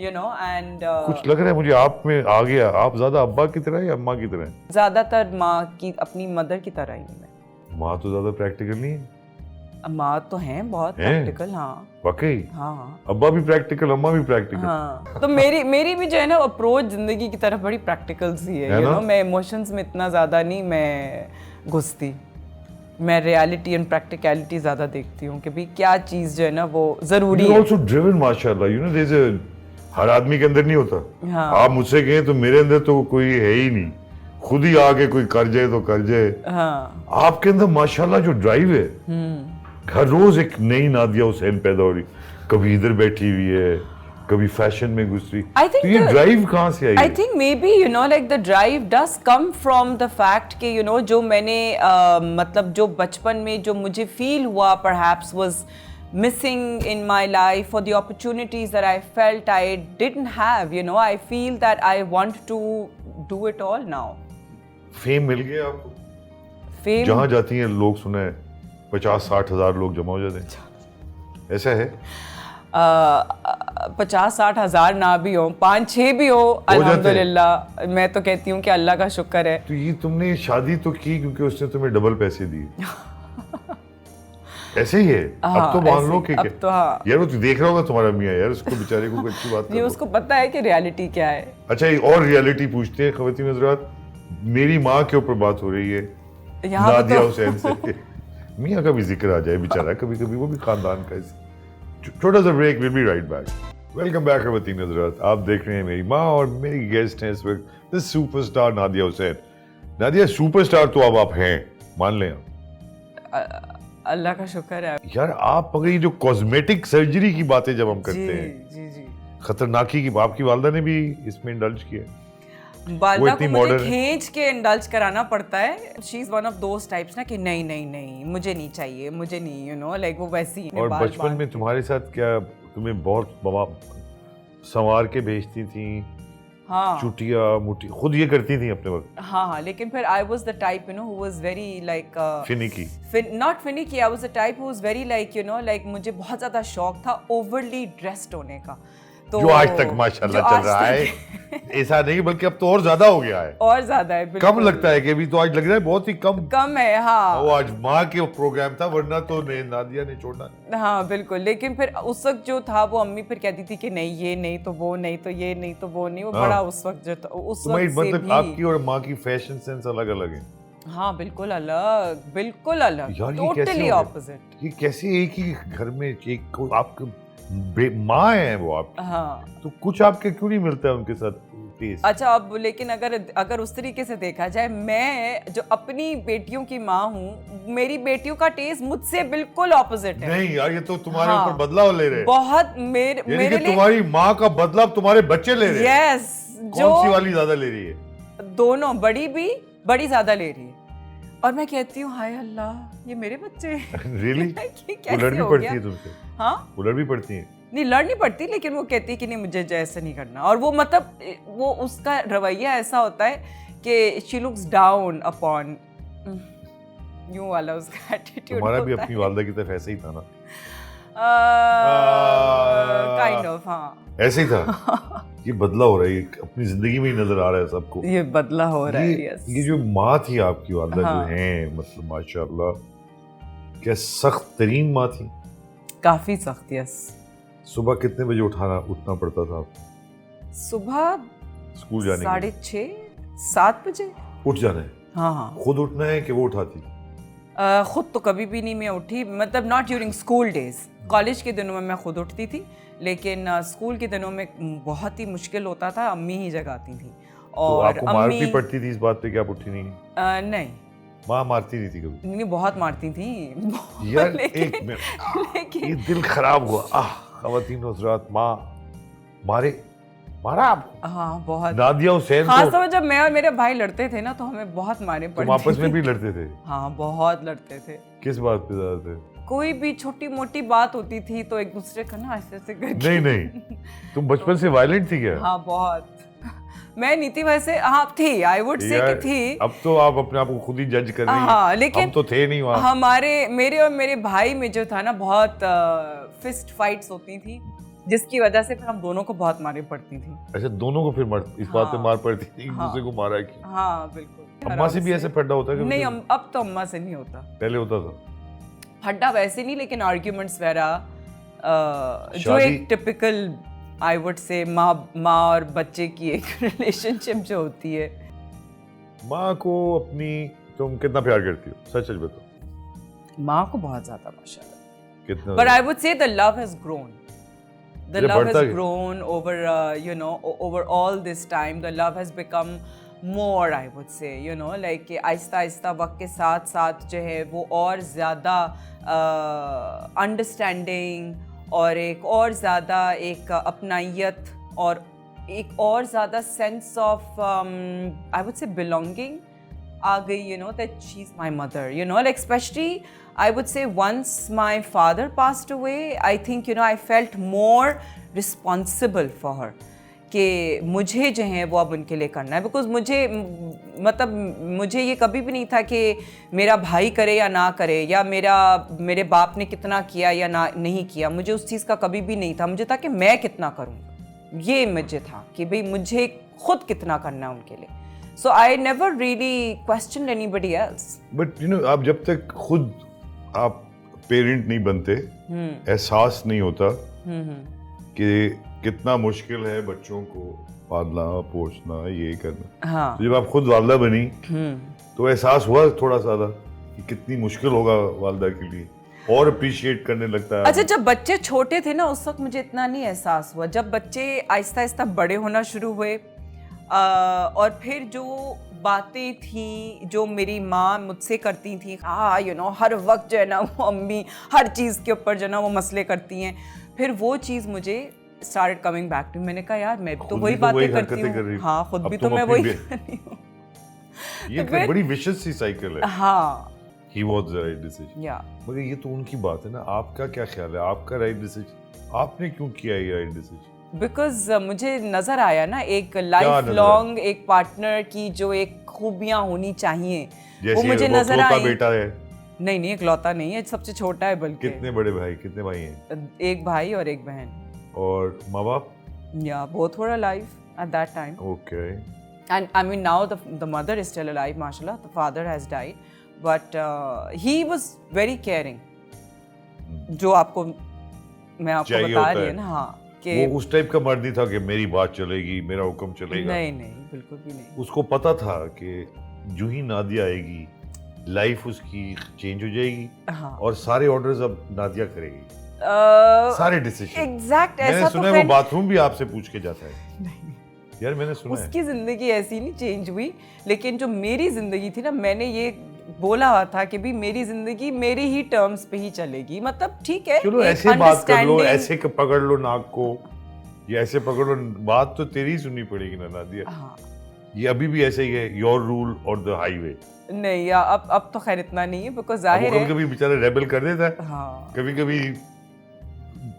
you know, and कुछ लग रहा है मुझे आप में आ गया, आप ज्यादा अब्बा की तरह या अम्मा की तरह? ज्यादातर माँ की, अपनी मदर की तरह ही मैं। माँ तो ज्यादा प्रैक्टिकल नहीं है? माँ तो हैं बहुत हैं? प्रैक्टिकल। हाँ वाकई? हाँ अब्बा भी प्रैक्टिकल, अम्मा भी प्रैक्टिकल। हाँ। तो मेरी भी जो है ना अप्रोच जिंदगी की तरफ बड़ी प्रैक्टिकल सी है, यू नो। मैं इमोशंस में इतना ज़्यादा नहीं मैं घुसती, मैं रियलिटी एंड प्रैक्टिकलिटी ज़्यादा देखती हूँ कि भाई क्या चीज़ जो है ना वो ज़रूरी You're है। also driven, माशाल्लाह, you know, there's a हर आदमी के अंदर नहीं होता। हाँ। आप मुझसे कहें तो मेरे अंदर तो कोई है ही नहीं, खुद ही आके कोई कर जाए तो कर जाए। हाँ। आपके अंदर माशाल्लाह जो ड्राइव है, हर रोज एक नई नादिया हुसैन पैदा हो रही, कभी इधर बैठी हुई है, कभी फैशन में घुस रही। I think तो ये ड्राइव कहाँ से आई I है? think maybe you know like the drive does come from the fact कि you know जो मैंने मतलब जो बचपन में जो मुझे फील हुआ perhaps was missing in my life, or the opportunities that I felt I didn't have, you know, I feel that I want to do it all now. Fame मिल गया आपको? Fame, जहाँ जाती हैं लोग सुना है 50-60 हजार लोग जमा हो जाते हैं, ऐसा है? 50-60 हजार ना भी हो, 5-6 भी हो, जाते हैं। अल्हम्दुलिल्लाह। मैं तो कहती हूँ कि अल्लाह का शुक्र है। तो ये तुमने शादी तो की क्योंकि उसने तुम्हें डबल पैसे दिए। ऐसे ही है। हाँ, अब तो मान ऐसे लो ही। कि अब तो हाँ। यार वो तो देख रहा होगा तुम्हारा मियाँ, यार उसको बेचारे को अच्छी बात नहीं, करो। उसको पता है कि रियलिटी क्या है। अच्छा एक और रियलिटी पूछते हैं ख़वातीन हज़रात, मेरी माँ के ऊपर बात हो रही है यहाँ पे नादिया तो हुसैन से। मियाँ का भी जिक्र आ जाए बेचारा कभी कभी, वो भी खानदान का। छोटा सा break, will be right back. Welcome back ख़वातीन हज़रात, आप देख रहे हैं मेरी माँ और मेरी गेस्ट हैं इस वक्त the superstar Nadia Hussain. Nadia superstar तो अब आप हैं, मान लें। अल्लाह का शुक्र है। यार आप अगर ये जो कॉस्मेटिक सर्जरी की बातें जब हम जी करते हैं, जी जी। खतरनाकी की, आपकी वालदा ने भी इसमें इंडल्ज किया। वालदा इतनी को मुझे modern है। खींच के इंडल्ज कराना पड़ता है। She is one of those types ना कि नहीं नहीं नहीं मुझे नहीं चाहिए, मुझे नहीं, यू नो लाइक वो वैसी है। और बचपन में तुम्हारे साथ क्या तुम्हें बहुत संवार के भेजती थी, हाँ चुटिया मुटी खुद ये करती थी अपने वक्त? हाँ, लेकिन फिर I was the type you know who was very like finicky? Not finicky, I was the type who was very like you know like मुझे बहुत ज्यादा शौक था ओवरली ड्रेस्ड होने का। तो जो आज तक माशाल्लाह जो चल आज रहा तक- है। ऐसा नहीं बल्कि अब तो और ज्यादा हो गया है। और ज्यादा है, बिल्कुल कम लगता है कि अभी तो आज लग रहा है बहुत ही कम। कम है। हाँ वो आज माँ के प्रोग्राम था, वरना तो नादिया ने छोड़ना। हाँ बिल्कुल। लेकिन फिर उस वक्त जो था वो अम्मी फिर कहती थी कि नहीं ये नहीं तो वो नहीं तो ये नहीं तो वो नहीं, वो हाँ। बड़ा उस वक्त जो था उस तुम्हारी वक्त से मतलब भी। आपकी और माँ की फैशन सेंस अलग अलग है। हाँ बिल्कुल अलग, बिल्कुल अलग, यार ये कैसे टोटली हो गया? ऑपोजिट। ये कैसे एक ही घर में एक आपके माँ है वो आपकी, हाँ तो कुछ आपके क्यों नहीं मिलता है उनके साथ टेस्ट? अच्छा, अब लेकिन अगर उस तरीके से देखा जाए, मैं जो अपनी बेटियों की माँ हूँ, मेरी बेटियों का टेस्ट मुझसे बिल्कुल ऑपोजिट है। नहीं यार, ये तो तुम्हारे हाँ। ऊपर बदलाव ले रहे हैं। बहुत यानी मेरे कि लिए। तुम्हारी माँ का बदलाव तुम्हारे बच्चे ले रहे हैं। यस, कौन सी वाली ज्यादा ले रही है? दोनों, बड़ी ज्यादा ले रही है। और मैं कहती हूँ हाय अल्लाह, ये मेरे बच्चे हैं। रियली? ये वो कैसे लड़नी हो पड़ती गया? है तुमसे? हाँ वो लड़ भी पड़ती है? नहीं, लड़ नहीं पड़ती, लेकिन वो कहती है कि नहीं मुझे जैसे नहीं करना। और वो मतलब वो उसका रवैया ऐसा होता है कि शी लुक्स डाउन अपॉन, यूं वाला उसका एटीट्यूड। तुम्हारा भी अपनी वालदा की तरफ ऐसे ही था ना? काइंड ऑफ, हाँ ऐसे ही था। ये बदला हो रहा है, ये अपनी जिंदगी में ही नजर आ रहा है सबको। ये बदला हो रहा है। ये, यस, ये जो माँ थी आपकी वालदा, हाँ। जो है मतलब माशाल्लाह, क्या सख्त तरीन माँ थी? काफी सख्त। यस, सुबह कितने बजे उठना पड़ता था आपको? सुबह स्कूल जाने के लिए? 6:30-7 बजे उठ जाना है? हाँ हाँ। खुद उठना है कि वो उठाती? खुद तो कभी भी नहीं मैं उठी, मतलब not during school days. College के दिनों में मैं खुद उठती थी, लेकिन स्कूल के दिनों में बहुत ही मुश्किल होता था, अम्मी ही जगाती थी। तो और आपको मार अम्मी भी पड़ती थी इस बात पे कि आप उठी नहीं? नहीं माँ मारती नहीं थी कभी? नहीं, बहुत मारती थी। यार लेकिन, एक मिनट, लेकिन ये दिल खराब हुआ। ख़वातीन हज़रात, माँ मारा आपको? हाँ बहुत। नादिया हुसैन खास को? तौर पर जब मैं और मेरे भाई लड़ते थे ना, तो हमें बहुत मारे तुम पड़ते आपस में थे। भी लड़ते थे? हाँ बहुत लड़ते थे। किस बात पे ज्यादा थे? कोई भी छोटी मोटी बात होती थी तो एक दूसरे का ना ऐसे ऐसे करके। नहीं नहीं, तुम बचपन से वायलेंट थी क्या? हाँ बहुत। मैं नहीं थी वैसे, हाँ थी, आई वुड से यार, कि थी। अब तो आप अपने आप को खुद ही जज कर रही हैं। हाँ, लेकिन हम तो थे नहीं वहाँ। मेरे और मेरे भाई में जो था ना, बहुत फिस्ट फाइट्स होती थी, जिसकी वजह से फिर हम दोनों को बहुत मारे पड़ती थी। अच्छा, दोनों को फिर इस बात पे हाँ। मार पड़ती थी, एक हाँ। दूसरे को मारा कि? हाँ बिल्कुल। अम्मा से भी ऐसे फड्डा होता है? नहीं, अब तो अम्मा से नहीं होता। पहले होता था? फड्डा वैसे नहीं, लेकिन आर्ग्यूमेंट्स वगैरह जो शादी- एक टिपिकल आई वुड से माँ और बच्चे की एक रिलेशनशिप जो होती है। माँ को अपनी तुम कितना प्यार करती हो? सच सच बताओ। माँ को बहुत ज्यादा माशाल्लाह, कितना? but I would say the love has grown. The love has grown over, over all this time. The love has become more, I would say, like Aahista Aahista वक्त के साथ साथ जो है वो और ज़्यादा अंडरस्टैंडिंग और एक और ज़्यादा एक अपनाइयत और एक और ज़्यादा sense of I would say belonging आ गई, that she's my mother, like especially I would say once my father passed away, I think, I felt more responsible for her कि मुझे जो है वो अब उनके लिए करना है, बिकॉज मुझे ये कभी भी नहीं था कि मेरा भाई करे या ना करे या मेरे बाप ने कितना किया या ना नहीं किया, मुझे उस चीज़ का कभी भी नहीं था। मुझे था कि मैं कितना करूँ, ये मुझे था कि भाई मुझे खुद कितना करना है उनके लिए। So I never really questioned anybody else. But आप जब तक खुद आप पेरेंट नहीं बनते, एहसास नहीं होता कि कितना मुश्किल है बच्चों को पालना पोसना ये करना। हाँ। तो जब आप खुद वालदा बनी तो एहसास हुआ थोड़ा सा कि कितनी मुश्किल होगा वालदा के लिए, और अप्रिशिएट करने लगता है। अच्छा, जब बच्चे छोटे थे ना उस वक्त मुझे इतना नहीं एहसास हुआ। जब बच्चे आहिस्ता आहिस्ता बड़े होना शुरू हुए और फिर जो बातें थी जो मेरी माँ मुझसे करती थी, हर वक्त जो है ना वो अम्मी हर चीज़ के ऊपर जो है ना वो मसले करती हैं, फिर वो चीज़ मुझे started coming back to, मैंने कहा यार मैं तो वही बातें करती हूँ। हाँ, खुद भी तो मैं वही कर रही हूँ। ये बड़ी विशियस सी साइकिल है। हाँ, He was the right decision. Yeah. मगर ये तो उनकी बात है ना, आपका क्या ख्याल है, आपका राइट डिसीजन, आपने क्यों किया ये राइट डिसीजन? बिकॉज मुझे नजर आया ना एक लाइफ लॉन्ग एक पार्टनर की जो एक खूबियां होनी चाहिए, वो मुझे नजर आई। बेटा है? नहीं, इकलौता नहीं है, सबसे छोटा है बल्कि। कितने बड़े भाई, कितने भाई हैं? एक भाई और एक बहन। और माँ बाप? Yeah, both were alive at that time. Okay. And I mean now the mother is still alive, mashallah. The father has died, but he was very caring. जो आपको मैं आपको बता रही हूँ ना, हाँ, कि वो उस टाइप का मर्द नहीं था कि मेरी बात चलेगी, मेरा हुक्म चलेगा। नहीं, बिल्कुल भी नहीं। उसको पता था कि जो ही नादिया आएगी लाइफ उसकी चेंज हो जाएगी। हाँ। और सारे ऑर्डर्स अब नादिया करेगी, सारे डिसीजन। एग्जैक्ट ऐसा मैंने सुना तो है वो बाथरूम भी आपसे पूछ के जाता है। नहीं यार मैंने सुना है। उसकी जिंदगी ऐसी नहीं चेंज हुई, लेकिन जो मेरी जिंदगी थी ना, मैंने ये बोला हुआ था कि भी मेरी जिंदगी मेरी ही टर्म्स पे ही चलेगी। मतलब ठीक है, चलो ऐसे बात कर लो, ऐसे पकड़ लो नाक को, या ऐसे पकड़ लो, बात तो तेरी सुननी पड़ेगी ना नादिया। हाँ। ये अभी भी ऐसे ही है, योर रूल और द हाईवे। नहीं यार, अब तो खैर इतना नहीं है, बिकॉज जाहिर है कभी बेचारा रेबल कर देता है। हाँ। कभी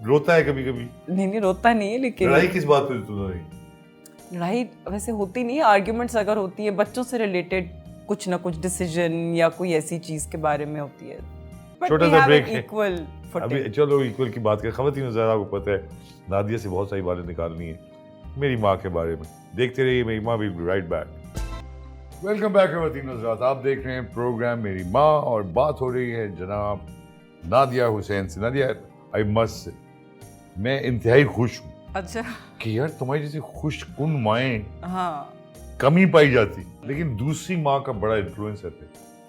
रोता है, कभी नहीं रोता नहीं है, लेकिन लड़ाई किस बात पे तुम्हारी? लड़ाई वैसे होती नहीं है, आर्ग्यूमेंट्स अगर होती है बच्चों से रिलेटेड कुछ ना कुछ डिसीजन या कोई ऐसी चीज के बारे में होती है। छोटा सा ब्रेक है इक्वल अभी, चलो इक्वल की बात करें। खवातीन ज़रा आपको पता है नादिया से बहुत सारी बातें निकालनी है मेरी माँ के बारे में। देखते रहिए मेरी माँ, will be right back. Welcome back खवातीन हज़रात, आप देख रहे हैं प्रोग्राम मेरी माँ और बात हो रही है जनाब नादिया हुसैन से। नादिया, आई मस्ट से मैं इंतहाई खुश हूँ। अच्छा कि यार तुम्हारी जैसी खुशकुन माएँ हाँ कमी पाई जाती, लेकिन दूसरी माँ का बड़ा इन्फ्लुएंस है।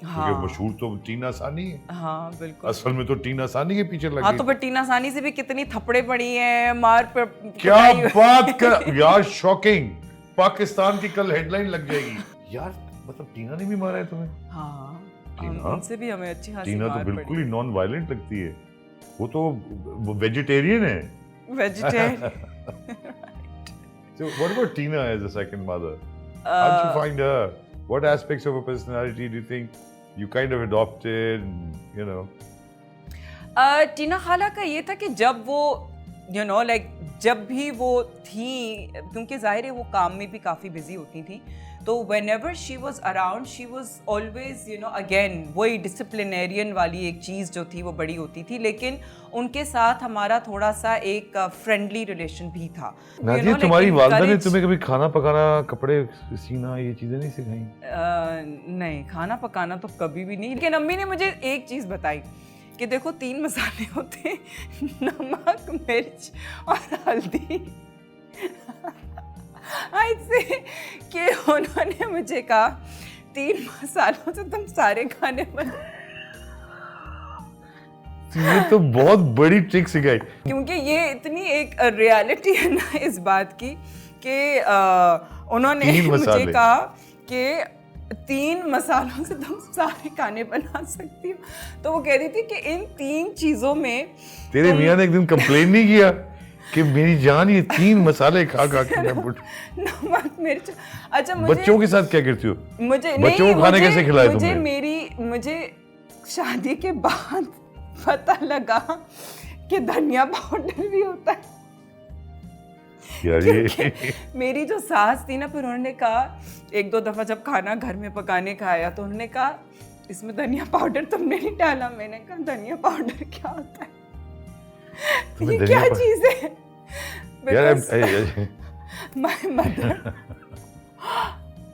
हाँ। क्योंकि मशहूर तो टीना सानी है। हाँ बिल्कुल, असल में तो टीना सानी के पीछे लगी। हाँ तो पर टीना सानी से भी कितनी थप्पड़े पड़ी हैं, मार पर क्या बात कर यार, शॉकिंग। पाकिस्तान की कल हेडलाइन लग जाएगी यार, मतलब टीना ने भी मारा है तुम्हें? हाँ, टीना? उनसे भी हमें अच्छी खासी टीना मार तो बिल्कुल पड़ी। ही नॉन वायलेंट लगती है, वो तो वेजिटेरियन है। Vegetarian. So what about Tina as a second mother? How did you find her? What aspects of her personality do you think you kind of adopted, you know? टीना खाला का ये था कि जब वो like जब भी वो थी, क्योंकि जाहिर है वो काम में भी काफ़ी बिजी होती थी, तो whenever she was around she was always again वही डिसिप्लिनेरियन वाली एक चीज़ जो थी वो बड़ी होती थी, लेकिन उनके साथ हमारा थोड़ा सा एक फ्रेंडली रिलेशन भी था। नादिया, तुम्हारी वालिदा ने तुम्हें कभी खाना पकाना, कपड़े सीना, ये चीज़ें नहीं सिखाई? नहीं, खाना पकाना तो कभी भी नहीं, लेकिन अम्मी ने मुझे एक चीज़ बताई कि देखो 3 मसाले होते हैं, नमक, मिर्च और हल्दी। ऐसे कि उन्होंने मुझे कहा 3 मसालों से तुम सारे खाने बना। ये तो बहुत बड़ी ट्रिक सिखाई। क्योंकि ये इतनी एक रियलिटी है ना इस बात की कि उन्होंने 3 मुझे मसाले। कहा कि 3 मसालों से तुम सारे खाने बना सकती हो। तो वो कह रही थी कि इन 3 चीजों में तेरे मियाँ ने एक दिन कंप्लेन नहीं किया कि मेरी जान ये 3 मसाले खा खा के मैं बुढ़। नमक मिर्च। अच्छा मुझे बच्चों के साथ क्या करती हो? मुझे बच्चों नहीं, को खाने मुझे- कैसे खिलाए मुझे तुमने? मुझे शादी के बाद पता लगा कि धनिया पाउडर भी होता है। यार ये मेरी जो सास थी ना, फिर उन्होंने कहा 1-2 दफा जब खाना घर में पकाने का आया तो उन्होंने कहा इसमें धनिया पाउडर तुमने नहीं डाला। मैंने कहा धनिया पाउडर क्या होता है, तुम्हें ये धनिया क्या पा- चीज है? यार Because my mother.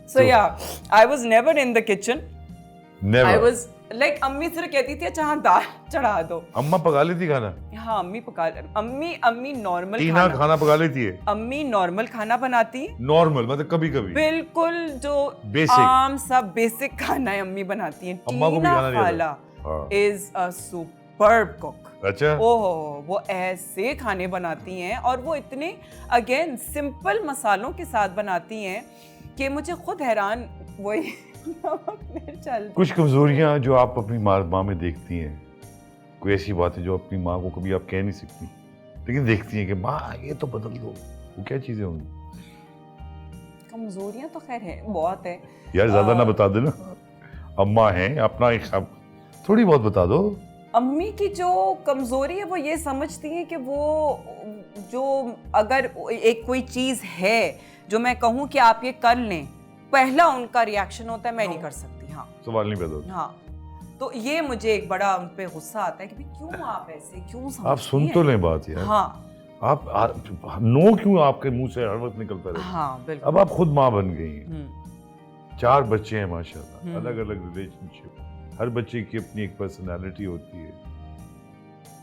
So yeah, I was never in the kitchen. Never. I was like अम्मी सिर्फ कहती थी अच्छा हाँ दाल चढ़ा दो। अम्मा पका लेती खाना? हाँ अम्मी नॉर्मल टीना खाना पका लेती है? अम्मी नॉर्मल खाना बनाती। नॉर्मल मतलब कभी कभी? बिल्कुल जो Basic. आम सब बेसिक खाना है अम्मी बनाती हैं। अम्मा को भी टीना खाना नहीं आता? खाला हाँ। Is a superb cook. अच्छा। ओहो वो ऐसे खाने बनाती हैं और वो इतने अगेन सिंपल मसालों के साथ बनाती हैं कि मुझे खुद हैरान वही कुछ कमजोरियां जो आप अपनी माँ में देखती हैं, कोई ऐसी बातें जो अपनी माँ को कभी आप कह नहीं सकती लेकिन देखती हैं कि माँ ये तो बदल दो, वो क्या चीजें होंगी? कमजोरियां तो खैर है बहुत है यार ज्यादा ना बता देना, अम्मा हैं अपना एक थोड़ी बहुत बता दो। अम्मी की जो कमजोरी है वो ये समझती है कि वो जो अगर एक कोई चीज है जो मैं कहूँ कि आप ये कर लें, पहला उनका रिएक्शन होता है मैं नहीं कर सकती। हाँ सवाल नहीं पैदा होता। हाँ तो ये मुझे एक बड़ा उन पे गुस्सा आता है कि भाई क्यों आप ऐसे क्यों समझती आप सुन तो लें बात यार। हाँ आप नो क्यों आपके मुंह से हर वक्त निकलता रहे? हाँ बिल्कुल। अब आप खुद माँ बन गई हैं, 4 बच्चे हैं माशाल्लाह, अलग अलग रिलेशनशिप, हर बच्चे की अपनी एक पर्सनालिटी होती है।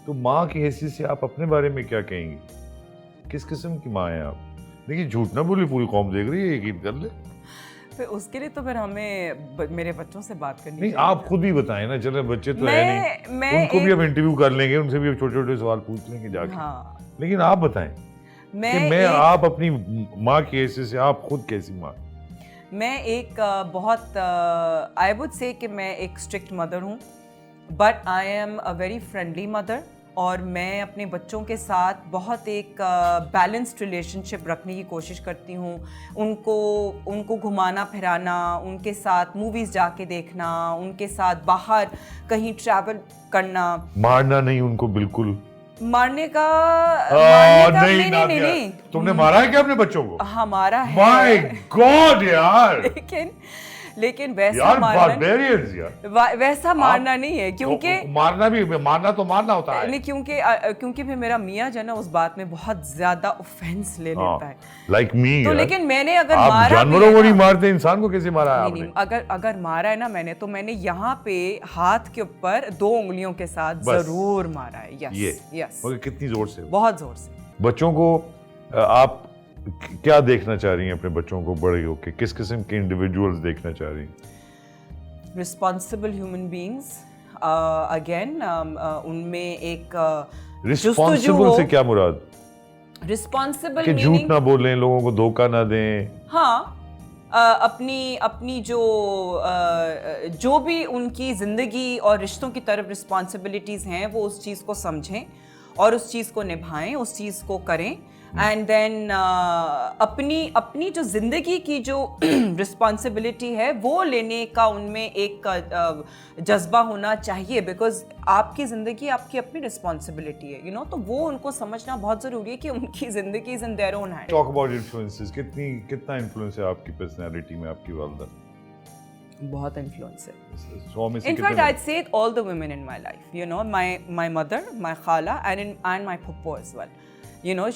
तो माँ की हैसियत से आप अपने बारे में क्या कहेंगी? किस किस्म की माँ है आप? देखिए झूठ ना बोली, पूरी कौम देख रही है, यकीन कर ले। फिर उसके लिए तो फिर हमें मेरे बच्चों से बात करनी नहीं चाहिए। आप खुद ही बताएं ना, चले बच्चे तो है नहीं, उनको भी हम इंटरव्यू कर लेंगे, उनसे भी छोटे छोटे सवाल पूछ लेंगे जाके। हाँ, लेकिन आप बताएं कि आप अपनी माँ की हैसियत से आप खुद कैसी माँ? मैं एक बहुत आई वुड से कि मैं एक स्ट्रिक्ट मदर हूँ, but I am a very friendly mother. और मैं अपने बच्चों के साथ बहुत एक बैलेंस्ड रिलेशनशिप रखने की कोशिश करती हूँ। उनको घुमाना फिराना, उनके साथ मूवीज़ जाके देखना, उनके साथ बाहर कहीं ट्रैवल करना। मारना नहीं उनको बिल्कुल? मारने का नहीं। तुमने मारा है क्या अपने बच्चों को? हमारा है। माय गॉड यार। लेकिन वैसा यार मारना यार। वैसा मारना नहीं है, क्योंकि मारना तो मारना होता है। नहीं, क्योंकि फिर मेरा मियाँ जो है ना उस बात में बहुत ज्यादा ऑफेंस ले लेता है। Like me. तो लेकिन मैंने अगर आप मारा जानवरों को नहीं मारते, इंसान को कैसे मारा है आपने? अगर मारा है ना मैंने, तो मैंने यहाँ पे हाथ के ऊपर 2 उंगलियों के साथ जरूर मारा है। यस मगर कितनी जोर से? बहुत जोर से। बच्चों को आप क्या देखना चाह रही हैं अपने बच्चों को बड़े होके? किस किस्म के इंडिविजुअल्स देखना चाह रही हैं? Responsible human beings. अगेन उनमें एक रिस्पॉन्सिबल से क्या मुराद? रिस्पॉन्सिबल कि झूठ ना बोलें, लोगों को धोखा ना दें। हाँ अपनी जो भी उनकी जिंदगी और रिश्तों की तरफ रिस्पॉन्सिबिलिटीज हैं वो उस चीज़ को समझें और उस चीज़ को निभाएं, उस चीज़ को करें। एंड देन अपनी जो जिंदगी की जो रिस्पॉन्सिबिलिटी है वो लेने का उनमें एक जज्बा होना चाहिए, बिकॉज आपकी जिंदगी आपकी अपनी रिस्पॉन्सिबिलिटी है, तो वो उनको समझना बहुत जरूरी है कि उनकी जिंदगी is in their own hand. Talk about influences. कितना इन्फ्लुएंस है आपकी पर्सनालिटी में आपकी वालिदा? बहुत इन्फ्लुएंस है। 100 में से In fact, I'd say all the women in my life, my mother, my khala, and my puppo as well.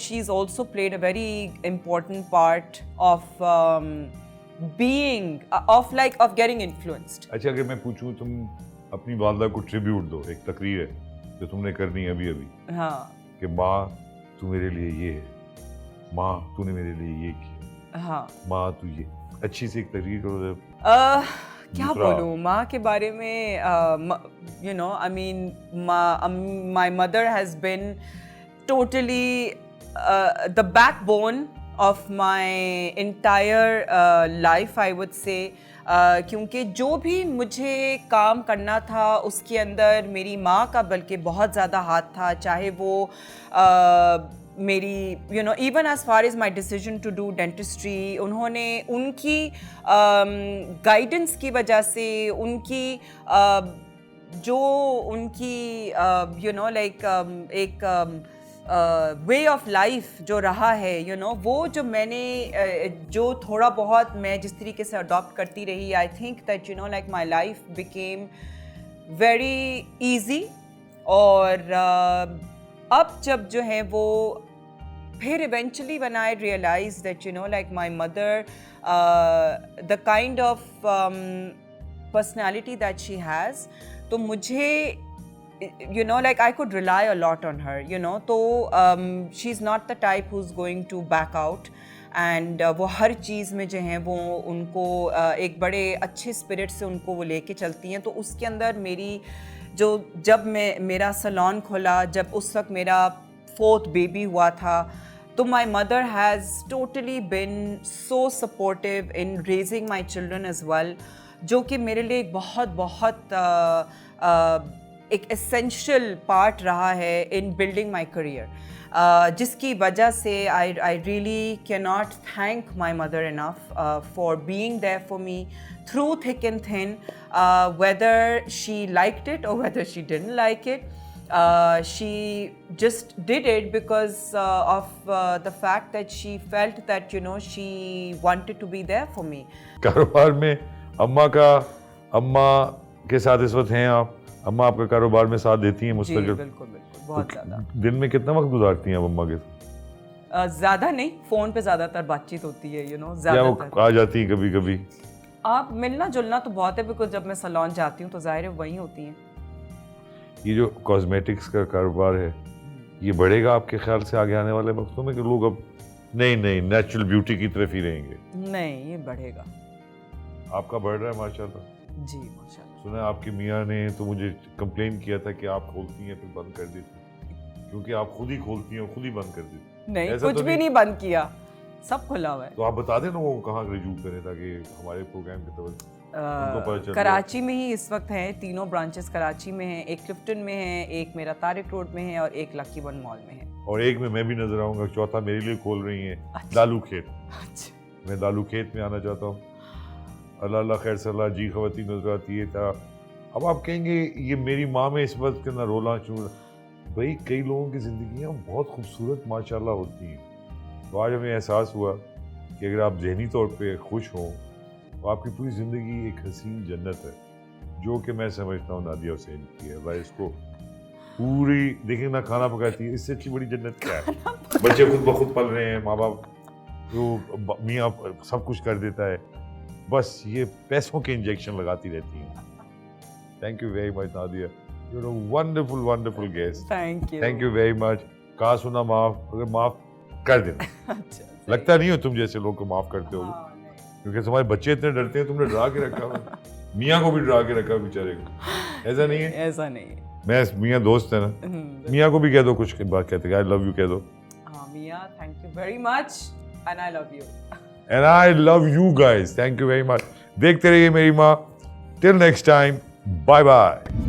She's also played a very important part of getting influenced. अच्छा, अगर मैं पूछूं तुम अपनी वालिदा को ट्रिब्यूट दो, एक तकरीर है जो तुमने करनी है अभी हाँ कि माँ तू मेरे लिए ये है, माँ तूने मेरे लिए ये किया, हाँ माँ तू ये, अच्छी सी एक तकरीर करो क्या दूसरा? बोलूँ माँ के बारे में, you know, I mean, my mother has been totally the backbone of my entire life, I would say. क्योंकि जो भी मुझे काम करना था उसके अंदर मेरी माँ का बल्कि बहुत ज़्यादा हाथ था, चाहे वो मेरी even as far as my decision to do dentistry, उन्होंने उनकी गाइडेंस की वजह से, उनकी जो उनकी एक वे ऑफ लाइफ जो रहा है वो जो मैंने जो थोड़ा बहुत मैं जिस तरीके से अडॉप्ट करती रही, I think that like my life became very easy. और अब जब जो है वो फिर eventually when I realize that like my mother the kind of personality that she has, तो मुझे like I could rely a lot on her, तो she's not the type who's going to back out, and वो हर चीज़ में जो है वो उनको एक बड़े अच्छे स्पिरिट से उनको वो लेके चलती हैं। तो उसके अंदर मेरी जब मेरा सैलून खोला, जब उस वक्त मेरा 4th बेबी हुआ था, तो my mother has totally been so supportive in raising my children as well, जो कि मेरे लिए एक बहुत एक एसेंशियल पार्ट रहा है इन बिल्डिंग माई करियर, जिसकी वजह से I really can not thank my mother enough for being there for me through thick and thin, whether she liked it और whether she didn't like it, she just did it because of the fact that she felt that she wanted to be there for me. कारोबार में अम्मा के साथ इस वक्त हैं आप? अम्मा आपका कारोबार में साथ देती हैं मुस्तकिल? बिल्कुल बहुत ज़्यादा। दिन में कितना वक्त गुजारती हैं आप अम्मा के साथ? ज़्यादा नहीं, फ़ोन पे ज़्यादातर बातचीत होती है क्या वो आ जाती हैं कभी कभी? आप मिलना जुलना तो बहुत है, बिकॉज जब मैं सैलून जाती हूँ तो जाहिर है वहीं होती हैं। ये जो कॉस्मेटिक्स का कारोबार है ये बढ़ेगा आपके ख्याल से आगे आने वाले वक्तों में, कि लोग अब नहीं नेचुरल ब्यूटी की तरफ ही रहेंगे? नहीं, ये बढ़ेगा। आपका बढ़ रहा है माशाल्लाह। जी माशाल्लाह। सुना आपकी मियाँ ने तो मुझे कंप्लेन किया था कि आप खोलती हैं फिर बंद कर देती, क्योंकि आप खुद ही खोलती हैं और खुद ही बंद कर देती। नहीं, कुछ भी नहीं बंद किया, सब खुला हुआ है। तो आप बता दें लोगों को कहाँ रजू करें ताकि हमारे प्रोग्राम के तहत उनको पता चले। कराची में ही इस वक्त हैं, 3 ब्रांचेस कराची में हैं, एक क्लिफ्टन में है, एक मेरा तारिक रोड में है और एक लकी वन मॉल में है, और एक में मैं भी नजर आऊंगा। चौथा मेरे लिए खोल रही हैं दालू खेत। अच्छा। मैं दालू खेत में आना चाहता हूँ। अल्लाह खैर सलाह जी खवती नजर आती है था। अब आप कहेंगे ये मेरी माँ में इस वक्त कितना रोला चूर, भाई कई लोगों की ज़िंदगियाँ बहुत खूबसूरत माशाल्लाह होती हैं। तो आज हमें एहसास हुआ कि अगर आप जहनी तौर पे खुश हों तो आपकी पूरी ज़िंदगी एक हसीन जन्नत है, जो कि मैं समझता हूँ नादिया हुसैन की है। भाई इसको पूरी देखें ना, खाना पकाती है, इससे अच्छी बड़ी जन्नत क्या है? बच्चे खुद ब खुद पल रहे हैं, माँ बाप जो मियाँ सब कुछ कर देता है, बस ये पैसों के इंजेक्शन लगाती रहती हैं। Thank you very much Nadia, you are a wonderful guest. Thank you very much. कहा सुना माफ, अगर माफ कर देना। अच्छा, लगता नहीं हो तुम जैसे लोग को माफ करते हो, क्योंकि तुम्हारे बच्चे इतने डरते हैं, तुमने डरा के रखा हुआ। मियाँ को भी डरा के रखा बेचारे को। ऐसा नहीं है? ऐसा नहीं है। मैं मियाँ दोस्त है ना, मियाँ को भी कह दो कुछ बात, कहते आई लव यू कह दो। हाँ मियाँ, thank you very much and I love you. And I love you guys. Thank you very much. देखते रहिए मेरी माँ. Till next time. Bye bye.